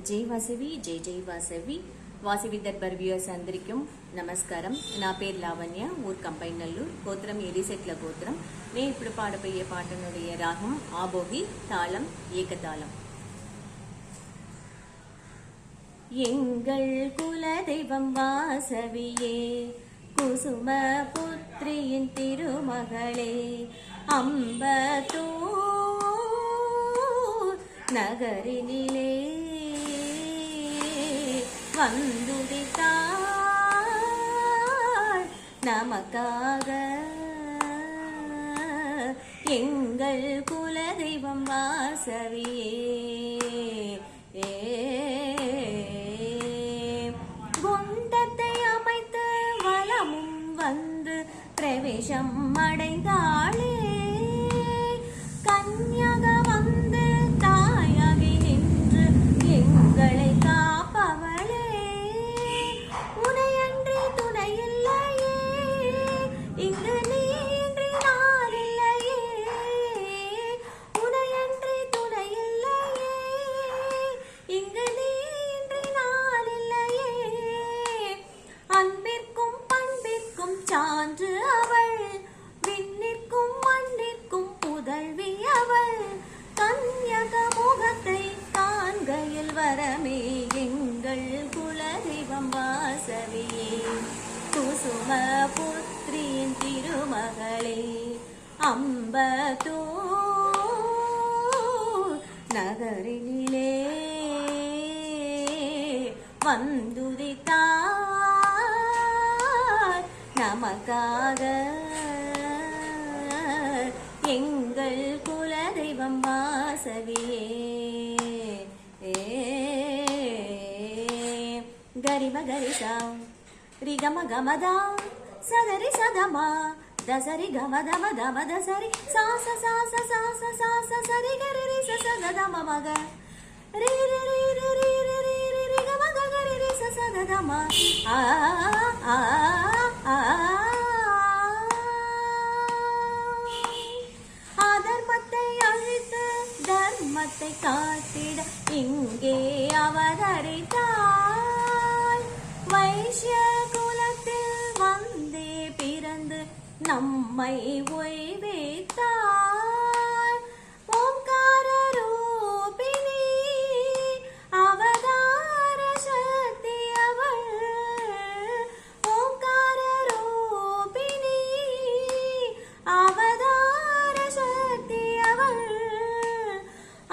జై వాసవి జై వాసవి వాసవి దర్బార్ వ్యూయర్స్ అందరికీ నమస్కారం. నా పేరు లావణ్య, ఊరు కంపైనల్లూరు, గోత్రం ఎలిసెట్ల గోత్రం. నేను ఇప్పుడు పాడబోయే పాటనుடைய రాగం ఆబోహి, తాళం ఏకతాళం. எங்கள் குலதெய்வம் வாசவியே, குசும புத்திரியின் திருமகளே, அம்பத்தூர் நகரினிலே வந்துதித்தாள் நமக்காக. எங்கள் குலதெய்வம் வாசவியே, குண்டத்தை அமைத்து வலமும் வந்து பிரவேசம் அடைந்தாளே, கன்னியாக வந்து தாயாகி நின்று எங்களை காப்பவளே, உனையன்றி துணையில்லையே, இங்கு நீன்றி நாளில்லையே, உனையன்றி துணையில்லையே, இங்கு நீன்றி நாளில்லையே, அன்பிற்கும் பண்பிற்கும் சான்று அவள், விண்ணிற்கும் மண்ணிற்கும் புதல்வி அவள், கன்னியக முகத்தை காண்கையில் வரமே எங்கள் குலதெய்வம் வாசவியே, குசும புத்திரியின் திருமகளே, அம்பத்தூர் நகரினிலே வந்துதித்தார் நமக்காக. எங்கள் குலதெய்வம் வாசவியே. கரிம கரிசா ரிகம கமதா சதரி சதமா தசரி கமதம தம தசரி சாச சாச சாச சாச சரி கரி சதம மக ரி ரி ரி ரி ரி ரி ரி ரி கம கரி ரி சதம ஆ ஆ ஆ. அதர்மத்தை அழித்து தர்மத்தை காட்டிட இங்கே அவதரித்தாள், வைஷ்ய குலத்தில் வந்தே பிறந்து நம்மை ஓய்வித்தாள், ஓம்கார ரூபிணி அவதார சக்தி அவள், ஓம்கார ரூபிணி அவதார சக்தி அவள்,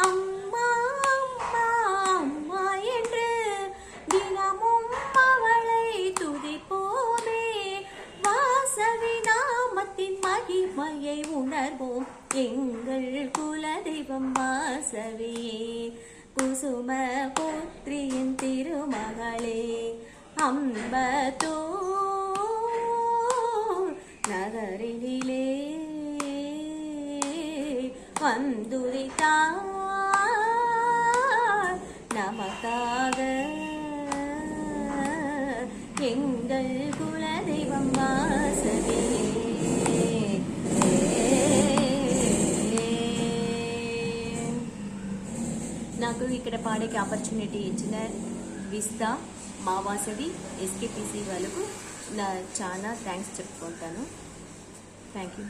அம்மா அம்மா அம்மா என்று தினமும் அவளை துதிப்போமே, வாசவி நாமத்தின் மகிமையை உணர்வோம் எங்கள் குலதெய்வம் வாசவியே, குசும புத்திரியின் திருமகளே, அம்பத்தூர் நகரினிலே வந்துதித்தார் நமக்காக. எங்கள் குலதெய்வம் வாசவியே. నాకు ఇక్కడ పాడేకి ఆపర్చునిటీ ఇచ్చిన విస్తా మా వాసవి ఎస్కేపీసీ వాళ్ళకు నా చాలా థ్యాంక్స్ చెప్పుకుంటాను. Thank you.